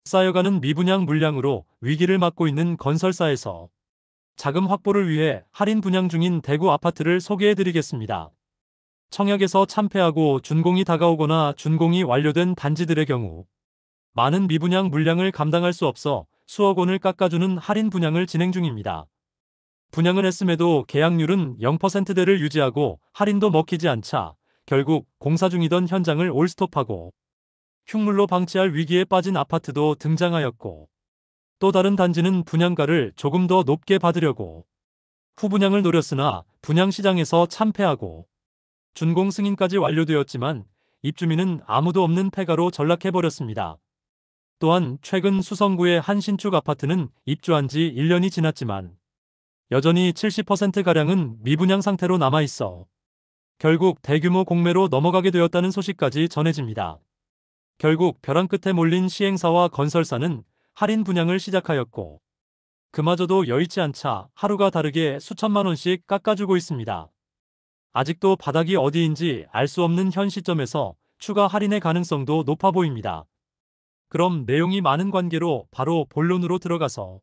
쌓여가는 미분양 물량으로 위기를 맞고 있는 건설사에서 자금 확보를 위해 할인 분양 중인 대구 아파트를 소개해드리겠습니다. 청약에서 참패하고 준공이 다가오거나 준공이 완료된 단지들의 경우 많은 미분양 물량을 감당할 수 없어 수억 원을 깎아주는 할인 분양을 진행 중입니다. 분양을 했음에도 계약률은 0%대를 유지하고 할인도 먹히지 않자 결국 공사 중이던 현장을 올스톱하고 흉물로 방치할 위기에 빠진 아파트도 등장하였고, 또 다른 단지는 분양가를 조금 더 높게 받으려고 후분양을 노렸으나 분양시장에서 참패하고 준공 승인까지 완료되었지만 입주민은 아무도 없는 폐가로 전락해버렸습니다. 또한 최근 수성구의 한 신축 아파트는 입주한 지 1년이 지났지만 여전히 70%가량은 미분양 상태로 남아있어 결국 대규모 공매로 넘어가게 되었다는 소식까지 전해집니다. 결국 벼랑 끝에 몰린 시행사와 건설사는 할인 분양을 시작하였고 그마저도 여의치 않자 하루가 다르게 수천만 원씩 깎아주고 있습니다. 아직도 바닥이 어디인지 알 수 없는 현 시점에서 추가 할인의 가능성도 높아 보입니다. 그럼 내용이 많은 관계로 바로 본론으로 들어가서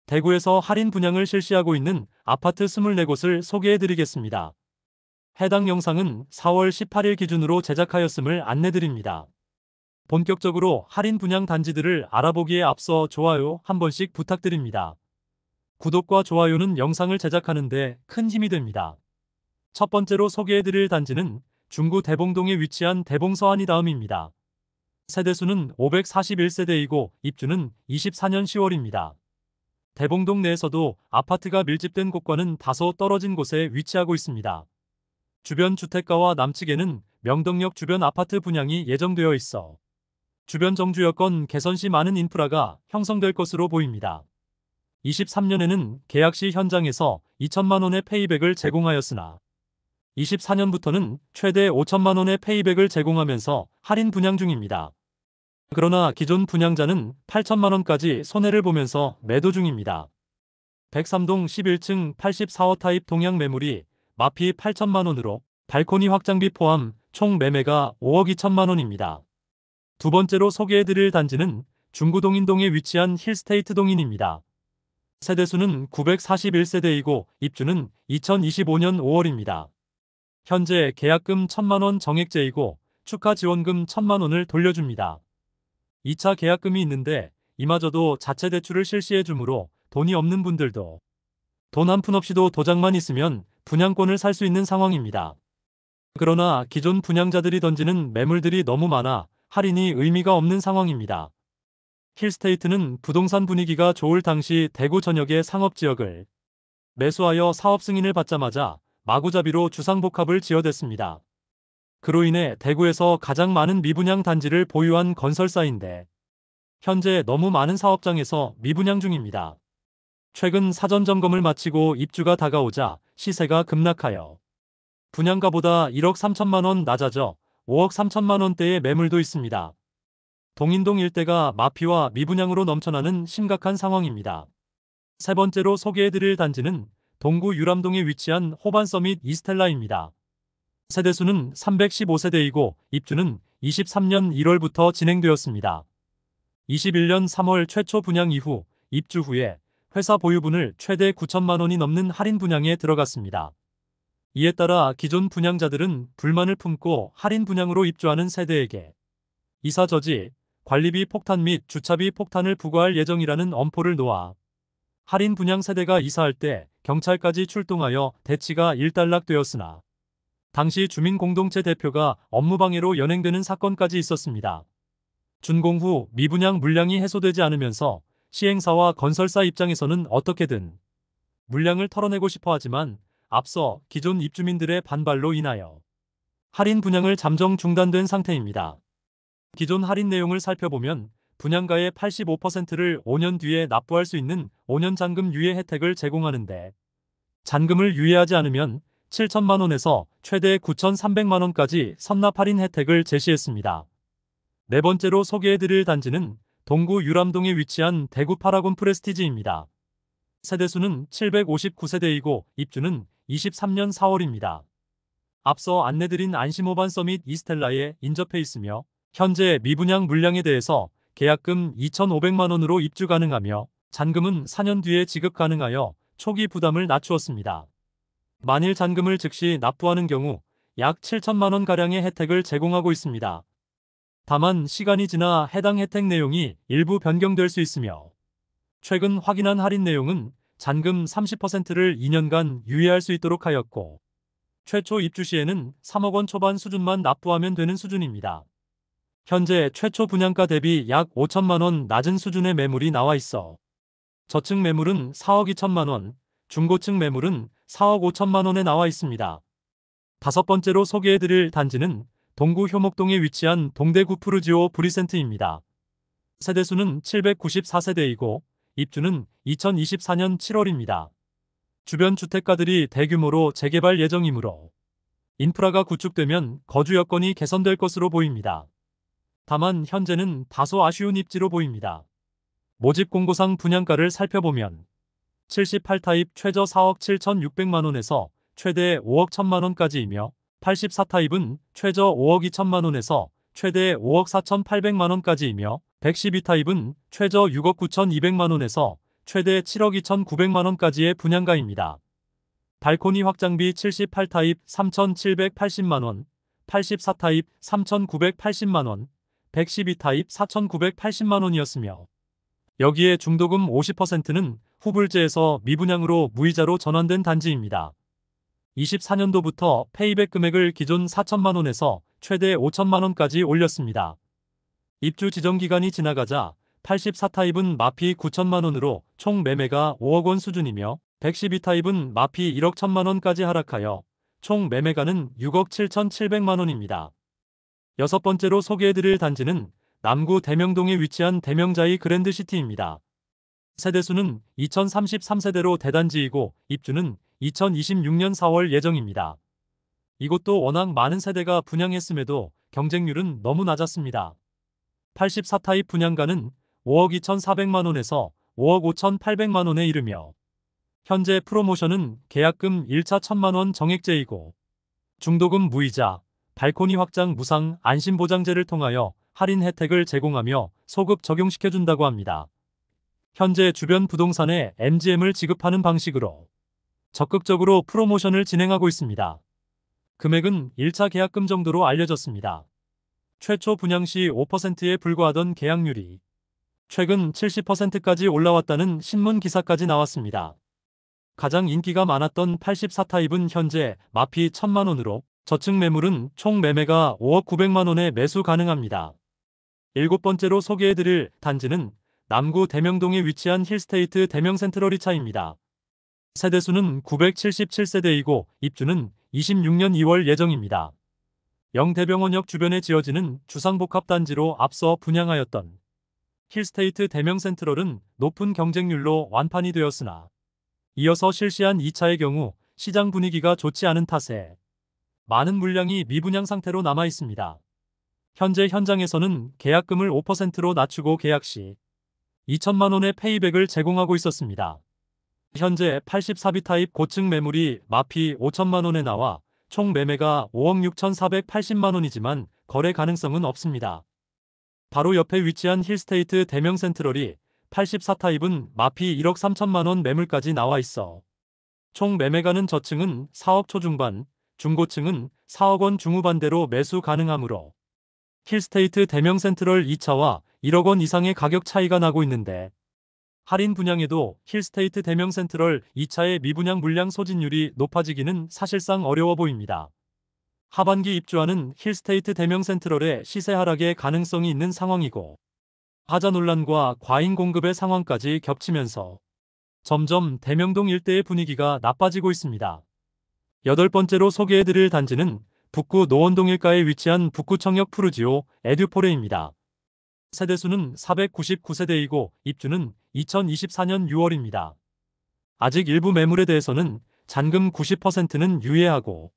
대구에서 할인 분양을 실시하고 있는 아파트 24곳을 소개해드리겠습니다. 해당 영상은 4월 18일 기준으로 제작하였음을 안내드립니다. 본격적으로 할인 분양 단지들을 알아보기에 앞서 좋아요 한 번씩 부탁드립니다. 구독과 좋아요는 영상을 제작하는데 큰 힘이 됩니다. 첫 번째로 소개해드릴 단지는 중구 대봉동에 위치한 대봉서안이 다음입니다. 세대수는 541세대이고 입주는 24년 10월입니다. 대봉동 내에서도 아파트가 밀집된 곳과는 다소 떨어진 곳에 위치하고 있습니다. 주변 주택가와 남측에는 명덕역 주변 아파트 분양이 예정되어 있어 주변 정주 여건 개선 시 많은 인프라가 형성될 것으로 보입니다. 23년에는 계약 시 현장에서 2천만 원의 페이백을 제공하였으나 24년부터는 최대 5천만 원의 페이백을 제공하면서 할인 분양 중입니다. 그러나 기존 분양자는 8천만 원까지 손해를 보면서 매도 중입니다. 103동 11층 84호 타입 동양 매물이 마피 8천만 원으로 발코니 확장비 포함 총 매매가 5억 2천만 원입니다. 두 번째로 소개해드릴 단지는 중구 동인동에 위치한 힐스테이트 동인입니다. 세대수는 941세대이고 입주는 2025년 5월입니다. 현재 계약금 1천만 원 정액제이고 축하 지원금 1천만 원을 돌려줍니다. 2차 계약금이 있는데 이마저도 자체 대출을 실시해 주므로 돈이 없는 분들도 돈 한 푼 없이도 도장만 있으면 분양권을 살 수 있는 상황입니다. 그러나 기존 분양자들이 던지는 매물들이 너무 많아 할인이 의미가 없는 상황입니다. 힐스테이트는 부동산 분위기가 좋을 당시 대구 전역의 상업지역을 매수하여 사업 승인을 받자마자 마구잡이로 주상복합을 지어댔습니다. 그로 인해 대구에서 가장 많은 미분양 단지를 보유한 건설사인데 현재 너무 많은 사업장에서 미분양 중입니다. 최근 사전 점검을 마치고 입주가 다가오자 시세가 급락하여 분양가보다 1억 3천만 원 낮아져 5억 3천만 원대의 매물도 있습니다. 동인동 일대가 마피와 미분양으로 넘쳐나는 심각한 상황입니다. 세 번째로 소개해드릴 단지는 동구 유람동에 위치한 호반서밋 이스텔라입니다. 세대수는 315세대이고 입주는 23년 1월부터 진행되었습니다. 21년 3월 최초 분양 이후 입주 후에 회사 보유분을 최대 9천만 원이 넘는 할인 분양에 들어갔습니다. 이에 따라 기존 분양자들은 불만을 품고 할인 분양으로 입주하는 세대에게 이사 저지, 관리비 폭탄 및 주차비 폭탄을 부과할 예정이라는 엄포를 놓아 할인 분양 세대가 이사할 때 경찰까지 출동하여 대치가 일단락되었으나 당시 주민공동체 대표가 업무방해로 연행되는 사건까지 있었습니다. 준공 후 미분양 물량이 해소되지 않으면서 시행사와 건설사 입장에서는 어떻게든 물량을 털어내고 싶어 하지만 앞서 기존 입주민들의 반발로 인하여 할인 분양을 잠정 중단된 상태입니다. 기존 할인 내용을 살펴보면 분양가의 85%를 5년 뒤에 납부할 수 있는 5년 잔금 유예 혜택을 제공하는데 잔금을 유예하지 않으면 7천만 원에서 최대 9,300만 원까지 선납 할인 혜택을 제시했습니다. 네 번째로 소개해드릴 단지는 동구 유람동에 위치한 대구 파라곤 프레스티지입니다. 세대수는 759세대이고 입주는 23년 4월입니다. 앞서 안내드린 안심호반 서밋 이스텔라에 인접해 있으며 현재 미분양 물량에 대해서 계약금 2,500만 원으로 입주 가능하며 잔금은 4년 뒤에 지급 가능하여 초기 부담을 낮추었습니다. 만일 잔금을 즉시 납부하는 경우 약 7천만 원가량의 혜택을 제공하고 있습니다. 다만 시간이 지나 해당 혜택 내용이 일부 변경될 수 있으며 최근 확인한 할인 내용은 잔금 30%를 2년간 유예할 수 있도록 하였고 최초 입주 시에는 3억 원 초반 수준만 납부하면 되는 수준입니다. 현재 최초 분양가 대비 약 5천만 원 낮은 수준의 매물이 나와 있어 저층 매물은 4억 2천만 원, 중고층 매물은 4억 5천만 원에 나와 있습니다. 다섯 번째로 소개해드릴 단지는 동구 효목동에 위치한 동대구 푸르지오 브리센트입니다. 세대수는 794세대이고 입주는 2024년 7월입니다. 주변 주택가들이 대규모로 재개발 예정이므로 인프라가 구축되면 거주 여건이 개선될 것으로 보입니다. 다만 현재는 다소 아쉬운 입지로 보입니다. 모집 공고상 분양가를 살펴보면 78타입 최저 4억 7,600만 원에서 최대 5억 1천만 원까지이며 84타입은 최저 5억 2천만 원에서 최대 5억 4,800만 원까지이며 112타입은 최저 6억 9,200만 원에서 최대 7억 2,900만 원까지의 분양가입니다. 발코니 확장비 78타입 3,780만 원, 84타입 3,980만 원, 112타입 4,980만 원이었으며 여기에 중도금 50%는 후불제에서 미분양으로 무이자로 전환된 단지입니다. 24년도부터 페이백 금액을 기존 4천만 원에서 최대 5천만 원까지 올렸습니다. 입주 지정 기간이 지나가자 84타입은 마피 9천만 원으로 총 매매가 5억 원 수준이며 112타입은 마피 1억 1천만 원까지 하락하여 총 매매가는 6억 7,700만 원입니다. 여섯 번째로 소개해드릴 단지는 남구 대명동에 위치한 대명자이 그랜드시티입니다. 세대수는 2033세대로 대단지이고 입주는 2026년 4월 예정입니다. 이곳도 워낙 많은 세대가 분양했음에도 경쟁률은 너무 낮았습니다. 84타입 분양가는 5억 2,400만 원에서 5억 5,800만 원에 이르며 현재 프로모션은 계약금 1차 1,000만 원 정액제이고 중도금 무이자, 발코니 확장 무상 안심보장제를 통하여 할인 혜택을 제공하며 소급 적용시켜준다고 합니다. 현재 주변 부동산에 MGM을 지급하는 방식으로 적극적으로 프로모션을 진행하고 있습니다. 금액은 1차 계약금 정도로 알려졌습니다. 최초 분양 시 5%에 불과하던 계약률이 최근 70%까지 올라왔다는 신문 기사까지 나왔습니다. 가장 인기가 많았던 84타입은 현재 마피 1,000만 원으로 저층 매물은 총 매매가 5억 900만 원에 매수 가능합니다. 일곱 번째로 소개해드릴 단지는 남구 대명동에 위치한 힐스테이트 대명센트럴이차입니다. 세대수는 977세대이고 입주는 26년 2월 예정입니다. 영대병원역 주변에 지어지는 주상복합단지로 앞서 분양하였던 힐스테이트 대명센트럴은 높은 경쟁률로 완판이 되었으나 이어서 실시한 2차의 경우 시장 분위기가 좋지 않은 탓에 많은 물량이 미분양 상태로 남아 있습니다. 현재 현장에서는 계약금을 5%로 낮추고 계약 시 2천만 원의 페이백을 제공하고 있었습니다. 현재 84비 타입 고층 매물이 마피 5천만 원에 나와 총 매매가 5억 6,480만 원이지만 거래 가능성은 없습니다. 바로 옆에 위치한 힐스테이트 대명센트럴이 84타입은 마피 1억 3천만 원 매물까지 나와 있어 총 매매가는 저층은 4억 초중반, 중고층은 4억 원 중후반대로 매수 가능하므로 힐스테이트 대명센트럴 2차와 1억 원 이상의 가격 차이가 나고 있는데 할인 분양에도 힐스테이트 대명센트럴 2차의 미분양 물량 소진율이 높아지기는 사실상 어려워 보입니다. 하반기 입주하는 힐스테이트 대명센트럴의 시세 하락의 가능성이 있는 상황이고 하자 논란과 과잉 공급의 상황까지 겹치면서 점점 대명동 일대의 분위기가 나빠지고 있습니다. 여덟 번째로 소개해드릴 단지는 북구 노원동 일가에 위치한 북구청역 푸르지오 에듀포레입니다. 세대수는 499세대이고 입주는 2024년 6월입니다. 아직 일부 매물에 대해서는 잔금 90%는 유예하고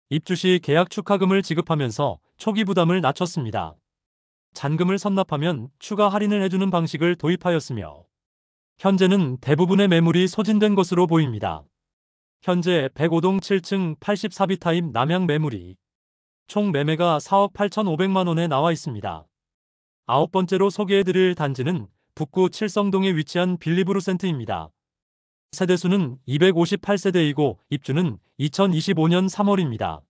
입주 시 계약 축하금을 지급하면서 초기 부담을 낮췄습니다. 잔금을 선납하면 추가 할인을 해주는 방식을 도입하였으며 현재는 대부분의 매물이 소진된 것으로 보입니다. 현재 105동 7층 84비 타입 남향 매물이 총 매매가 4억 8,500만 원에 나와 있습니다. 9번째로 소개해드릴 단지는 북구 칠성동에 위치한 빌리브루센트입니다. 세대수는 258세대이고 입주는 2025년 3월입니다.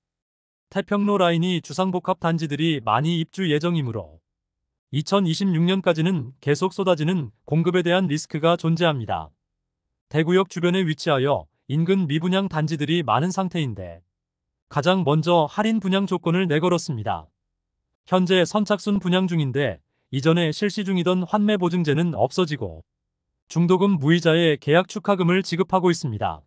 태평로 라인이 주상복합 단지들이 많이 입주 예정이므로 2026년까지는 계속 쏟아지는 공급에 대한 리스크가 존재합니다. 대구역 주변에 위치하여 인근 미분양 단지들이 많은 상태인데 가장 먼저 할인 분양 조건을 내걸었습니다. 현재 선착순 분양 중인데 이전에 실시 중이던 환매 보증제는 없어지고 중도금 무이자의 계약 축하금을 지급하고 있습니다.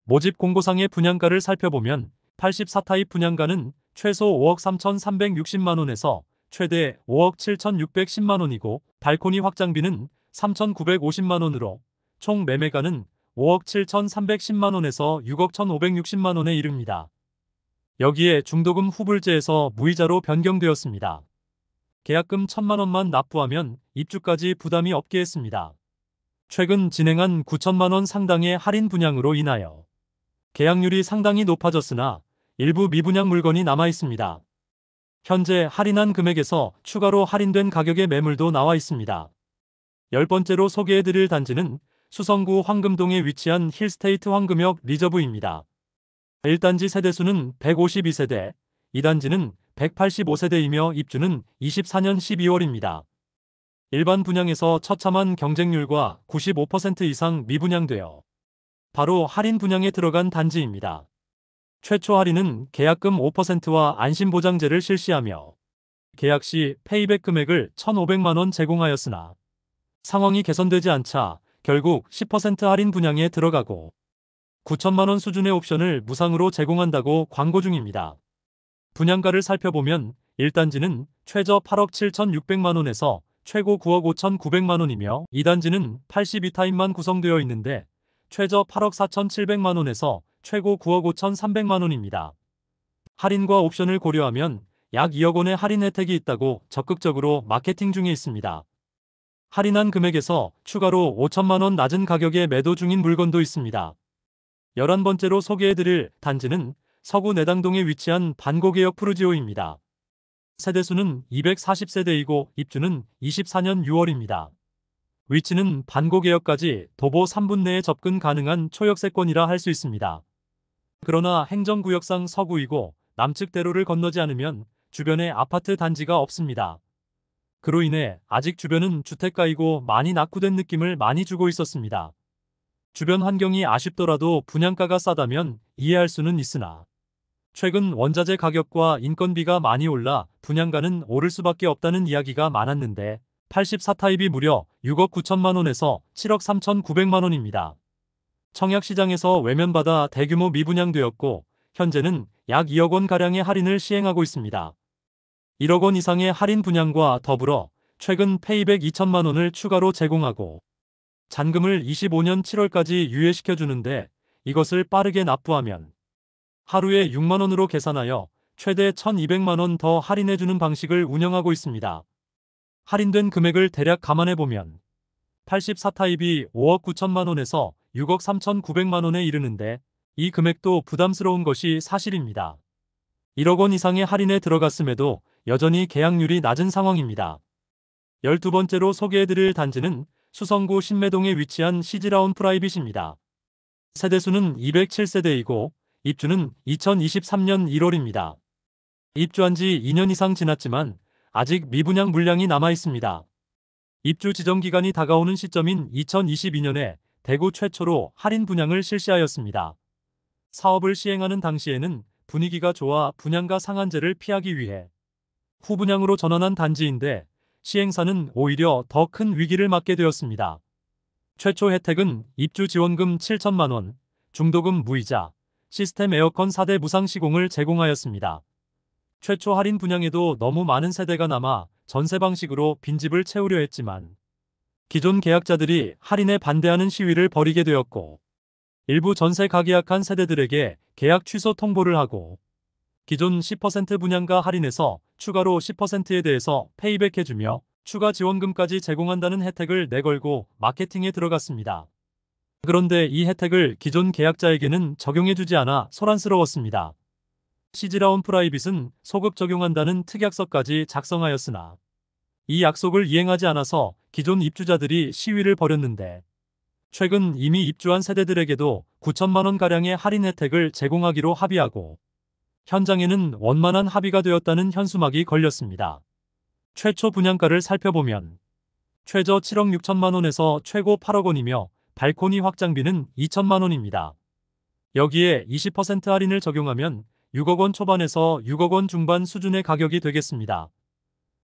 모집 공고상의 분양가를 살펴보면 84타입 분양가는 최소 5억 3,360만원에서 최대 5억 7,610만원이고 발코니 확장비는 3,950만원으로 총 매매가는 5억 7,310만원에서 6억 1,560만원에 이릅니다. 여기에 중도금 후불제에서 무이자로 변경되었습니다. 계약금 1,000만원만 납부하면 입주까지 부담이 없게 했습니다. 최근 진행한 9천만원 상당의 할인 분양으로 인하여 계약률이 상당히 높아졌으나 일부 미분양 물건이 남아 있습니다. 현재 할인한 금액에서 추가로 할인된 가격의 매물도 나와 있습니다. 10번째로 소개해드릴 단지는 수성구 황금동에 위치한 힐스테이트 황금역 리저브입니다. 1단지 세대수는 152세대, 2단지는 185세대이며 입주는 24년 12월입니다. 일반 분양에서 처참한 경쟁률과 95% 이상 미분양되어 바로 할인 분양에 들어간 단지입니다. 최초 할인은 계약금 5%와 안심보장제를 실시하며 계약 시 페이백 금액을 1,500만원 제공하였으나 상황이 개선되지 않자 결국 10% 할인 분양에 들어가고 9천만원 수준의 옵션을 무상으로 제공한다고 광고 중입니다. 분양가를 살펴보면 1단지는 최저 8억 7,600만원에서 최고 9억 5,900만원이며 2단지는 82타입만 구성되어 있는데 최저 8억 4,700만원에서 최고 9억 5,300만원입니다. 할인과 옵션을 고려하면 약 2억 원의 할인 혜택이 있다고 적극적으로 마케팅 중에 있습니다. 할인한 금액에서 추가로 5천만원 낮은 가격에 매도 중인 물건도 있습니다. 11번째로 소개해드릴 단지는 서구 내당동에 위치한 반고개역 푸르지오입니다. 세대수는 240세대이고 입주는 24년 6월입니다. 위치는 반고개역까지 도보 3분 내에 접근 가능한 초역세권이라 할 수 있습니다. 그러나 행정구역상 서구이고 남측 대로를 건너지 않으면 주변에 아파트 단지가 없습니다. 그로 인해 아직 주변은 주택가이고 많이 낙후된 느낌을 많이 주고 있었습니다. 주변 환경이 아쉽더라도 분양가가 싸다면 이해할 수는 있으나 최근 원자재 가격과 인건비가 많이 올라 분양가는 오를 수밖에 없다는 이야기가 많았는데 84타입이 무려 6억 9천만원에서 7억 3,900만원입니다. 청약시장에서 외면받아 대규모 미분양되었고 현재는 약 2억 원가량의 할인을 시행하고 있습니다. 1억 원 이상의 할인 분양과 더불어 최근 페이백 2천만원을 추가로 제공하고 잔금을 25년 7월까지 유예시켜주는데 이것을 빠르게 납부하면 하루에 6만원으로 계산하여 최대 1,200만원 더 할인해주는 방식을 운영하고 있습니다. 할인된 금액을 대략 감안해보면 84타입이 5억 9천만원에서 6억 3,900만원에 이르는데 이 금액도 부담스러운 것이 사실입니다. 1억 원 이상의 할인에 들어갔음에도 여전히 계약률이 낮은 상황입니다. 12번째로 소개해드릴 단지는 수성구 신매동에 위치한 시즈라운 프라이빗입니다. 세대수는 207세대이고 입주는 2023년 1월입니다. 입주한 지 2년 이상 지났지만 아직 미분양 물량이 남아 있습니다. 입주 지정 기간이 다가오는 시점인 2022년에 대구 최초로 할인 분양을 실시하였습니다. 사업을 시행하는 당시에는 분위기가 좋아 분양가 상한제를 피하기 위해 후분양으로 전환한 단지인데 시행사는 오히려 더 큰 위기를 맞게 되었습니다. 최초 혜택은 입주 지원금 7천만원, 중도금 무이자, 시스템 에어컨 4대 무상 시공을 제공하였습니다. 최초 할인 분양에도 너무 많은 세대가 남아 전세 방식으로 빈집을 채우려 했지만 기존 계약자들이 할인에 반대하는 시위를 벌이게 되었고 일부 전세 가계약한 세대들에게 계약 취소 통보를 하고 기존 10% 분양가 할인에서 추가로 10%에 대해서 페이백해주며 추가 지원금까지 제공한다는 혜택을 내걸고 마케팅에 들어갔습니다. 그런데 이 혜택을 기존 계약자에게는 적용해주지 않아 소란스러웠습니다. 시즈라운 프라이빗은 소급 적용한다는 특약서까지 작성하였으나 이 약속을 이행하지 않아서 기존 입주자들이 시위를 벌였는데 최근 이미 입주한 세대들에게도 9천만 원가량의 할인 혜택을 제공하기로 합의하고 현장에는 원만한 합의가 되었다는 현수막이 걸렸습니다. 최초 분양가를 살펴보면 최저 7억 6천만 원에서 최고 8억 원이며 발코니 확장비는 2천만 원입니다. 여기에 20% 할인을 적용하면 6억 원 초반에서 6억 원 중반 수준의 가격이 되겠습니다.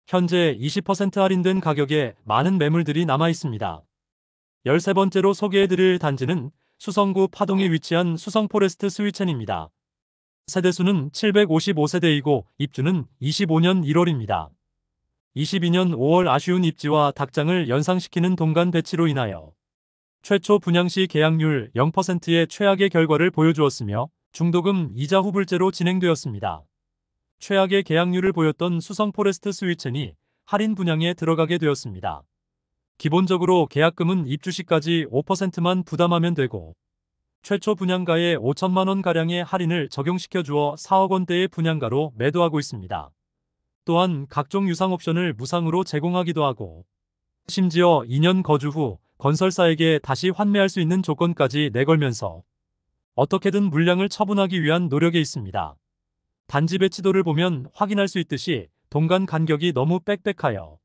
현재 20% 할인된 가격에 많은 매물들이 남아 있습니다. 13번째로 소개해드릴 단지는 수성구 파동에 위치한 수성포레스트 스위첸입니다. 세대수는 755세대이고 입주는 25년 1월입니다. 22년 5월 아쉬운 입지와 닭장을 연상시키는 동간 배치로 인하여 최초 분양 시 계약률 0%의 최악의 결과를 보여주었으며 중도금 이자 후불제로 진행되었습니다. 최악의 계약률을 보였던 수성포레스트 스위첸이 할인 분양에 들어가게 되었습니다. 기본적으로 계약금은 입주 시까지 5%만 부담하면 되고 최초 분양가에 5천만 원가량의 할인을 적용시켜 주어 4억 원대의 분양가로 매도하고 있습니다. 또한 각종 유상 옵션을 무상으로 제공하기도 하고 심지어 2년 거주 후 건설사에게 다시 환매할 수 있는 조건까지 내걸면서 어떻게든 물량을 처분하기 위한 노력에 있습니다. 단지 배치도를 보면 확인할 수 있듯이 동간 간격이 너무 빽빽하여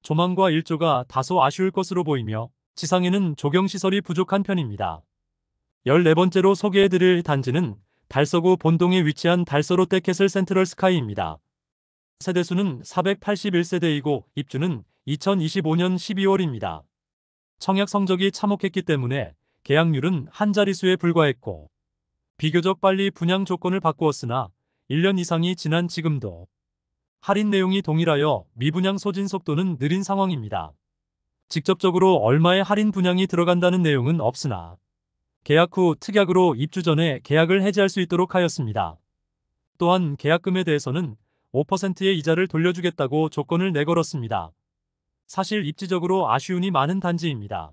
조망과 일조가 다소 아쉬울 것으로 보이며 지상에는 조경시설이 부족한 편입니다. 14번째로 소개해드릴 단지는 달서구 본동에 위치한 달서 롯데캐슬 센트럴 스카이입니다. 세대수는 481세대이고 입주는 2025년 12월입니다. 청약 성적이 참혹했기 때문에 계약률은 한 자릿수에 불과했고 비교적 빨리 분양 조건을 바꾸었으나 1년 이상이 지난 지금도 할인 내용이 동일하여 미분양 소진 속도는 느린 상황입니다. 직접적으로 얼마의 할인 분양이 들어간다는 내용은 없으나 계약 후 특약으로 입주 전에 계약을 해지할 수 있도록 하였습니다. 또한 계약금에 대해서는 5%의 이자를 돌려주겠다고 조건을 내걸었습니다. 사실 입지적으로 아쉬움이 많은 단지입니다.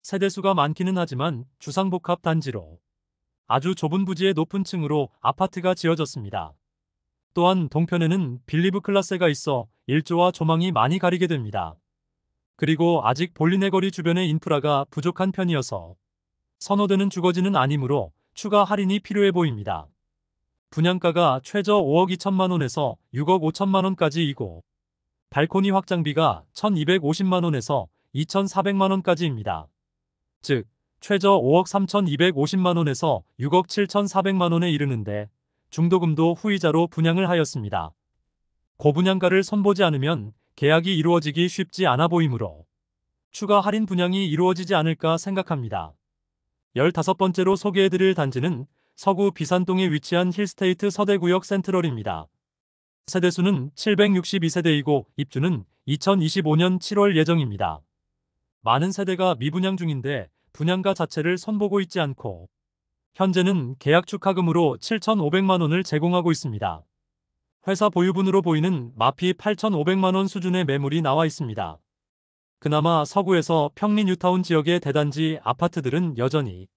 세대수가 많기는 하지만 주상복합 단지로 아주 좁은 부지의 높은 층으로 아파트가 지어졌습니다. 또한 동편에는 빌리브 클라스가 있어 일조와 조망이 많이 가리게 됩니다. 그리고 아직 볼리네 거리 주변의 인프라가 부족한 편이어서 선호되는 주거지는 아니므로 추가 할인이 필요해 보입니다. 분양가가 최저 5억 2천만 원에서 6억 5천만 원까지이고 발코니 확장비가 1,250만 원에서 2,400만 원까지입니다. 즉 최저 5억 3,250만 원에서 6억 7,400만 원에 이르는데 중도금도 후이자로 분양을 하였습니다. 고분양가를 선보지 않으면 계약이 이루어지기 쉽지 않아 보이므로 추가 할인 분양이 이루어지지 않을까 생각합니다. 15번째로 소개해드릴 단지는 서구 비산동에 위치한 힐스테이트 서대구역 센트럴입니다. 세대수는 762세대이고 입주는 2025년 7월 예정입니다. 많은 세대가 미분양 중인데 분양가 자체를 손보고 있지 않고 현재는 계약 축하금으로 7,500만 원을 제공하고 있습니다. 회사 보유분으로 보이는 마피 8,500만 원 수준의 매물이 나와 있습니다. 그나마 서구에서 평리 뉴타운 지역의 대단지 아파트들은 여전히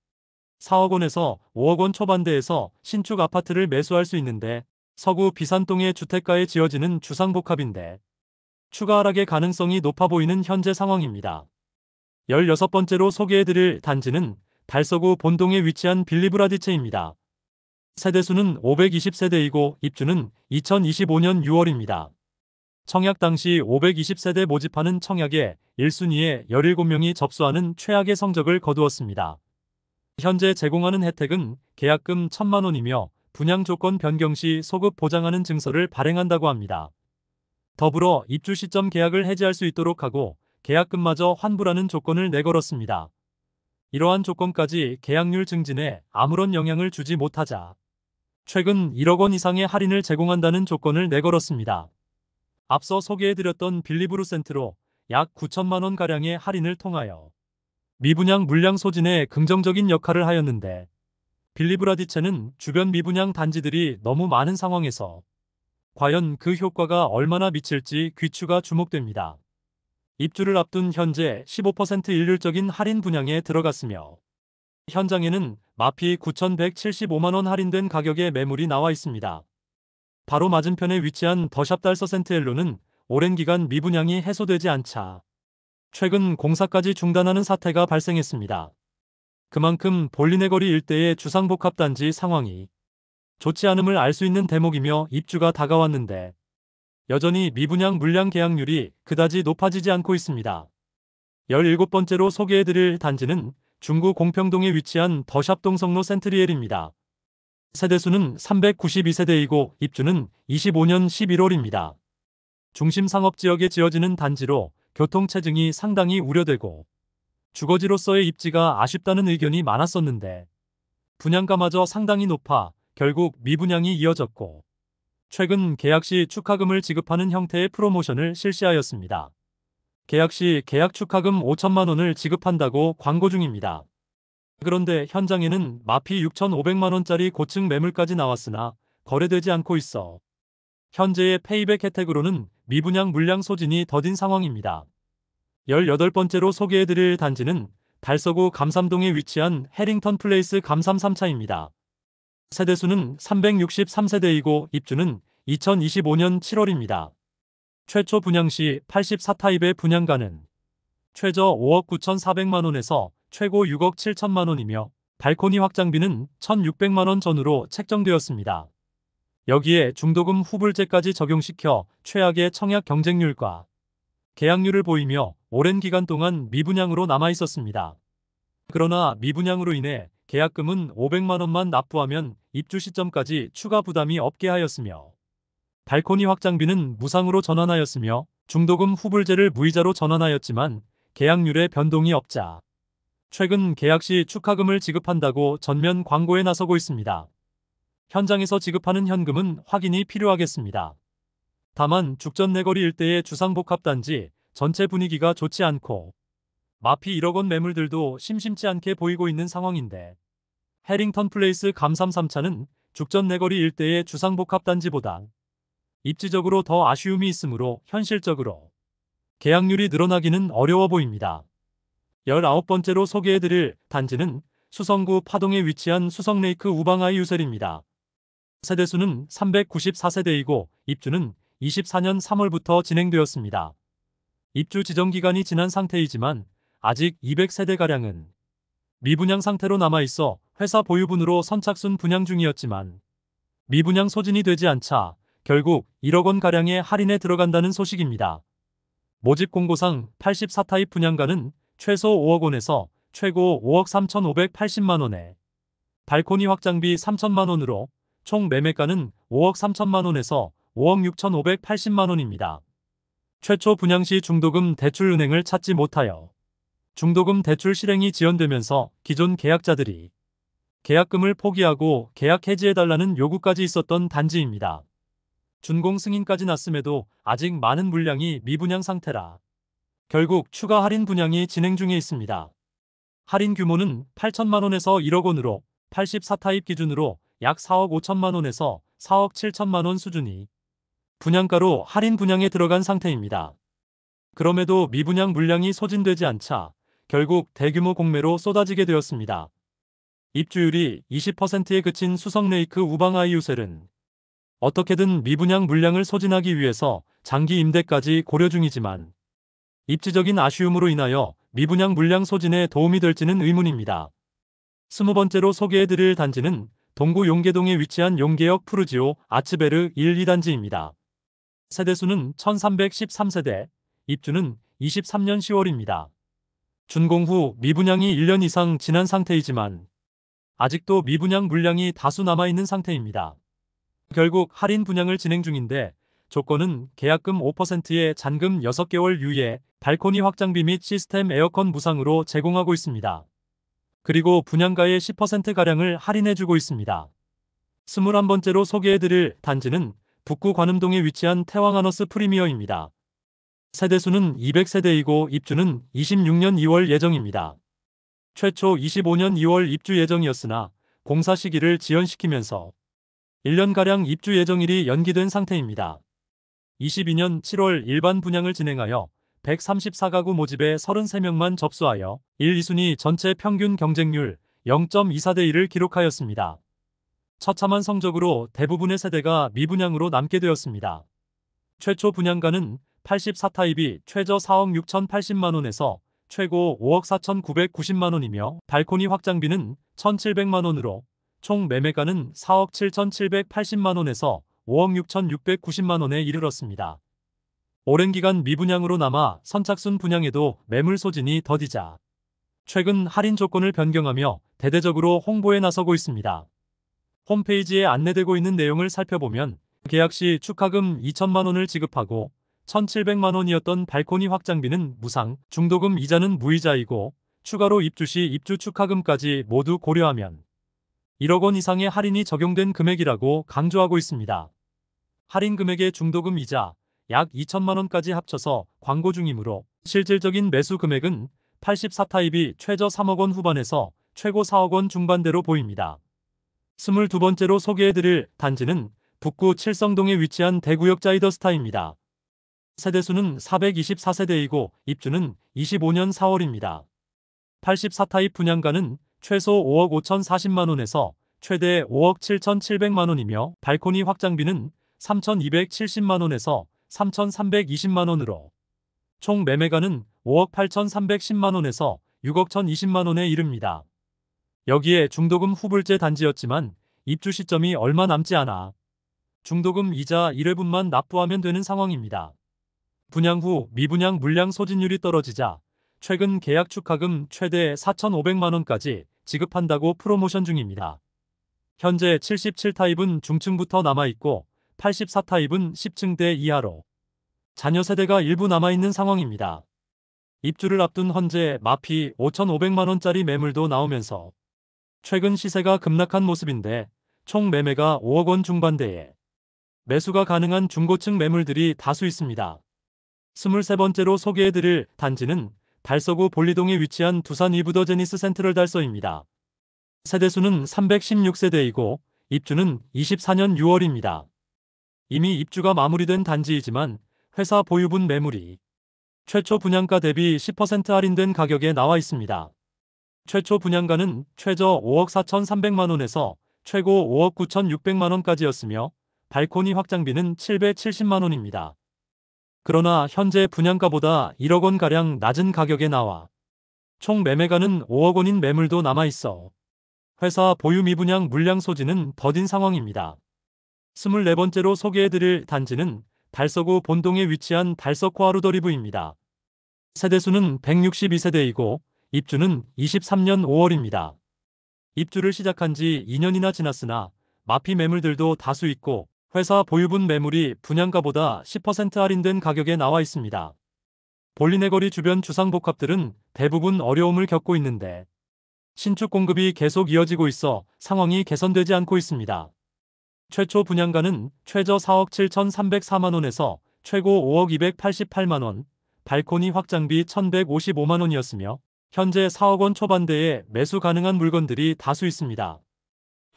4억 원에서 5억 원 초반대에서 신축 아파트를 매수할 수 있는데 서구 비산동의 주택가에 지어지는 주상복합인데 추가 하락의 가능성이 높아 보이는 현재 상황입니다. 16번째로 소개해드릴 단지는 달서구 본동에 위치한 빌리브라디체입니다. 세대수는 520세대이고 입주는 2025년 6월입니다. 청약 당시 520세대 모집하는 청약에 1순위에 17명이 접수하는 최악의 성적을 거두었습니다. 현재 제공하는 혜택은 계약금 1,000만 원이며 분양 조건 변경 시 소급 보장하는 증서를 발행한다고 합니다. 더불어 입주 시점 계약을 해지할 수 있도록 하고 계약금마저 환불하는 조건을 내걸었습니다. 이러한 조건까지 계약률 증진에 아무런 영향을 주지 못하자 최근 1억 원 이상의 할인을 제공한다는 조건을 내걸었습니다. 앞서 소개해드렸던 빌리브루 센트로 약 9천만 원가량의 할인을 통하여 미분양 물량 소진에 긍정적인 역할을 하였는데 빌리브라디체는 주변 미분양 단지들이 너무 많은 상황에서 과연 그 효과가 얼마나 미칠지 귀추가 주목됩니다. 입주를 앞둔 현재 15% 일률적인 할인 분양에 들어갔으며 현장에는 마피 9,175만 원 할인된 가격의 매물이 나와 있습니다. 바로 맞은편에 위치한 더샵 달서 센트엘로는 오랜 기간 미분양이 해소되지 않자 최근 공사까지 중단하는 사태가 발생했습니다. 그만큼 볼리네거리 일대의 주상복합단지 상황이 좋지 않음을 알 수 있는 대목이며 입주가 다가왔는데 여전히 미분양 물량 계약률이 그다지 높아지지 않고 있습니다. 17번째로 소개해드릴 단지는 중구 공평동에 위치한 더샵동 성로 센트리엘입니다. 세대수는 392세대이고 입주는 25년 11월입니다. 중심 상업지역에 지어지는 단지로 교통체증이 상당히 우려되고 주거지로서의 입지가 아쉽다는 의견이 많았었는데 분양가마저 상당히 높아 결국 미분양이 이어졌고 최근 계약 시 축하금을 지급하는 형태의 프로모션을 실시하였습니다. 계약 시 계약 축하금 5천만 원을 지급한다고 광고 중입니다. 그런데 현장에는 마피 6,500만원짜리 고층 매물까지 나왔으나 거래되지 않고 있어 현재의 페이백 혜택으로는 미분양 물량 소진이 더딘 상황입니다. 18번째로 소개해드릴 단지는 달서구 감삼동에 위치한 해링턴 플레이스 감삼 3차입니다. 세대수는 363세대이고 입주는 2025년 7월입니다. 최초 분양 시 84타입의 분양가는 최저 5억 9,400만원에서 최고 6억 7천만원이며 발코니 확장비는 1,600만원 전후로 책정되었습니다. 여기에 중도금 후불제까지 적용시켜 최악의 청약 경쟁률과 계약률을 보이며 오랜 기간 동안 미분양으로 남아있었습니다. 그러나 미분양으로 인해 계약금은 500만원만 납부하면 입주 시점까지 추가 부담이 없게 하였으며 발코니 확장비는 무상으로 전환하였으며 중도금 후불제를 무이자로 전환하였지만 계약률에 변동이 없자 최근 계약 시 축하금을 지급한다고 전면 광고에 나서고 있습니다. 현장에서 지급하는 현금은 확인이 필요하겠습니다. 다만 죽전 내거리 일대의 주상복합단지 전체 분위기가 좋지 않고 마피 1억 원 매물들도 심심치 않게 보이고 있는 상황인데 해링턴 플레이스 감삼 3차는 죽전 내거리 일대의 주상복합단지보다 입지적으로 더 아쉬움이 있으므로 현실적으로 계약률이 늘어나기는 어려워 보입니다. 19번째로 소개해드릴 단지는 수성구 파동에 위치한 수성레이크 우방아이 유셀입니다. 세대수는 394세대이고 입주는 24년 3월부터 진행되었습니다. 입주 지정기간이 지난 상태이지만 아직 200세대가량은 미분양 상태로 남아있어 회사 보유분으로 선착순 분양 중이었지만 미분양 소진이 되지 않자 결국 1억 원가량의 할인에 들어간다는 소식입니다. 모집 공고상 84타입 분양가는 최소 5억 원에서 최고 5억 3,580만 원에 발코니 확장비 3천만 원으로 총 매매가는 5억 3천만 원에서 5억 6,580만 원입니다. 최초 분양 시 중도금 대출 은행을 찾지 못하여 중도금 대출 실행이 지연되면서 기존 계약자들이 계약금을 포기하고 계약 해지해달라는 요구까지 있었던 단지입니다. 준공 승인까지 났음에도 아직 많은 물량이 미분양 상태라 결국 추가 할인 분양이 진행 중에 있습니다. 할인 규모는 8천만 원에서 1억 원으로 84타입 기준으로 약 4억 5천만 원에서 4억 7천만 원 수준이 분양가로 할인 분양에 들어간 상태입니다. 그럼에도 미분양 물량이 소진되지 않자 결국 대규모 공매로 쏟아지게 되었습니다. 입주율이 20%에 그친 수성레이크 우방아이 유셀은 어떻게든 미분양 물량을 소진하기 위해서 장기 임대까지 고려 중이지만 입지적인 아쉬움으로 인하여 미분양 물량 소진에 도움이 될지는 의문입니다. 20번째로 소개해드릴 단지는 동구 용계동에 위치한 용계역 푸르지오 아츠베르 1, 2단지입니다. 세대수는 1313세대, 입주는 23년 10월입니다. 준공 후 미분양이 1년 이상 지난 상태이지만 아직도 미분양 물량이 다수 남아있는 상태입니다. 결국 할인 분양을 진행 중인데 조건은 계약금 5%에 잔금 6개월 유예, 발코니 확장비 및 시스템 에어컨 무상으로 제공하고 있습니다. 그리고 분양가의 10%가량을 할인해주고 있습니다. 21번째로 소개해드릴 단지는 북구 관음동에 위치한 태왕하너스 프리미어입니다. 세대수는 200세대이고 입주는 26년 2월 예정입니다. 최초 25년 2월 입주 예정이었으나 공사 시기를 지연시키면서 1년가량 입주 예정일이 연기된 상태입니다. 22년 7월 일반 분양을 진행하여 134가구 모집에 33명만 접수하여 1, 2순위 전체 평균 경쟁률 0.24대 1을 기록하였습니다. 처참한 성적으로 대부분의 세대가 미분양으로 남게 되었습니다. 최초 분양가는 84타입이 최저 4억 6,080만원에서 최고 5억 4,990만원이며 발코니 확장비는 1,700만원으로 총 매매가는 4억 7,780만원에서 5억 6,690만원에 이르렀습니다. 오랜 기간 미분양으로 남아 선착순 분양에도 매물 소진이 더디자 최근 할인 조건을 변경하며 대대적으로 홍보에 나서고 있습니다. 홈페이지에 안내되고 있는 내용을 살펴보면 계약 시 축하금 2천만원을 지급하고 1,700만원이었던 발코니 확장비는 무상, 중도금 이자는 무이자이고 추가로 입주 시 입주 축하금까지 모두 고려하면 1억 원 이상의 할인이 적용된 금액이라고 강조하고 있습니다. 할인 금액의 중도금 이자 약 2천만원까지 합쳐서 광고 중이므로 실질적인 매수 금액은 84타입이 최저 3억 원 후반에서 최고 4억 원 중반대로 보입니다. 22번째로 소개해드릴 단지는 북구 칠성동에 위치한 대구역 자이더스타입니다. 세대수는 424세대이고 입주는 25년 4월입니다. 84타입 분양가는 최소 5억 5,040만원에서 최대 5억 7,700만원이며 발코니 확장비는 3,270만원에서 3,320만원으로 총 매매가는 5억 8,310만원에서 6억 1,020만원에 이릅니다. 여기에 중도금 후불제 단지였지만 입주 시점이 얼마 남지 않아 중도금 이자 1회분만 납부하면 되는 상황입니다. 분양 후 미분양 물량 소진율이 떨어지자 최근 계약 축하금 최대 4,500만원까지 지급한다고 프로모션 중입니다. 현재 77타입은 중층부터 남아있고 84타입은 10층대 이하로 자녀 세대가 일부 남아있는 상황입니다. 입주를 앞둔 현재 마피 5,500만원짜리 매물도 나오면서 최근 시세가 급락한 모습인데 총 매매가 5억 원 중반대에 매수가 가능한 중고층 매물들이 다수 있습니다. 23번째로 소개해드릴 단지는 달서구 볼리동에 위치한 두산 이브더 제니스 센트럴 달서입니다. 세대수는 316세대이고 입주는 24년 6월입니다. 이미 입주가 마무리된 단지이지만 회사 보유분 매물이 최초 분양가 대비 10% 할인된 가격에 나와 있습니다. 최초 분양가는 최저 5억 4,300만원에서 최고 5억 9,600만원까지였으며 발코니 확장비는 770만원입니다. 그러나 현재 분양가보다 1억 원가량 낮은 가격에 나와 총 매매가는 5억 원인 매물도 남아있어 회사 보유 미분양 물량 소진은 더딘 상황입니다. 24번째로 소개해드릴 단지는 달서구 본동에 위치한 달서코아루더리브입니다. 세대수는 162세대이고 입주는 23년 5월입니다. 입주를 시작한 지 2년이나 지났으나 마피 매물들도 다수 있고 회사 보유분 매물이 분양가보다 10% 할인된 가격에 나와 있습니다. 볼리네거리 주변 주상복합들은 대부분 어려움을 겪고 있는데 신축 공급이 계속 이어지고 있어 상황이 개선되지 않고 있습니다. 최초 분양가는 최저 4억 7,304만원에서 최고 5억 288만원, 발코니 확장비 1,155만원이었으며 현재 4억 원 초반대에 매수 가능한 물건들이 다수 있습니다.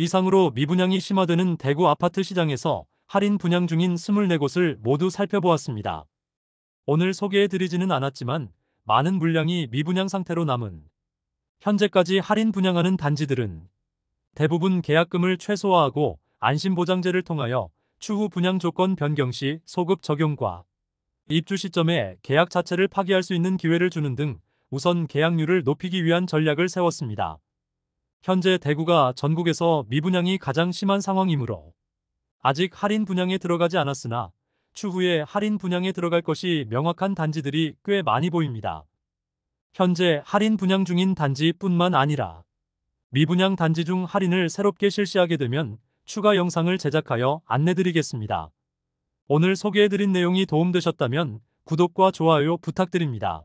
이상으로 미분양이 심화되는 대구 아파트 시장에서 할인 분양 중인 24곳을 모두 살펴보았습니다. 오늘 소개해드리지는 않았지만 많은 물량이 미분양 상태로 남은 현재까지 할인 분양하는 단지들은 대부분 계약금을 최소화하고 안심보장제를 통하여 추후 분양 조건 변경 시 소급 적용과 입주 시점에 계약 자체를 파기할 수 있는 기회를 주는 등 우선 계약률을 높이기 위한 전략을 세웠습니다. 현재 대구가 전국에서 미분양이 가장 심한 상황이므로 아직 할인 분양에 들어가지 않았으나 추후에 할인 분양에 들어갈 것이 명확한 단지들이 꽤 많이 보입니다. 현재 할인 분양 중인 단지뿐만 아니라 미분양 단지 중 할인을 새롭게 실시하게 되면 추가 영상을 제작하여 안내드리겠습니다. 오늘 소개해드린 내용이 도움되셨다면 구독과 좋아요 부탁드립니다.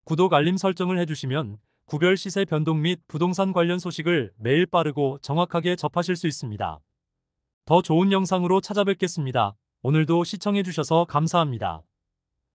구독 알림 설정을 해주시면 구별 시세 변동 및 부동산 관련 소식을 매일 빠르고 정확하게 접하실 수 있습니다. 더 좋은 영상으로 찾아뵙겠습니다. 오늘도 시청해주셔서 감사합니다.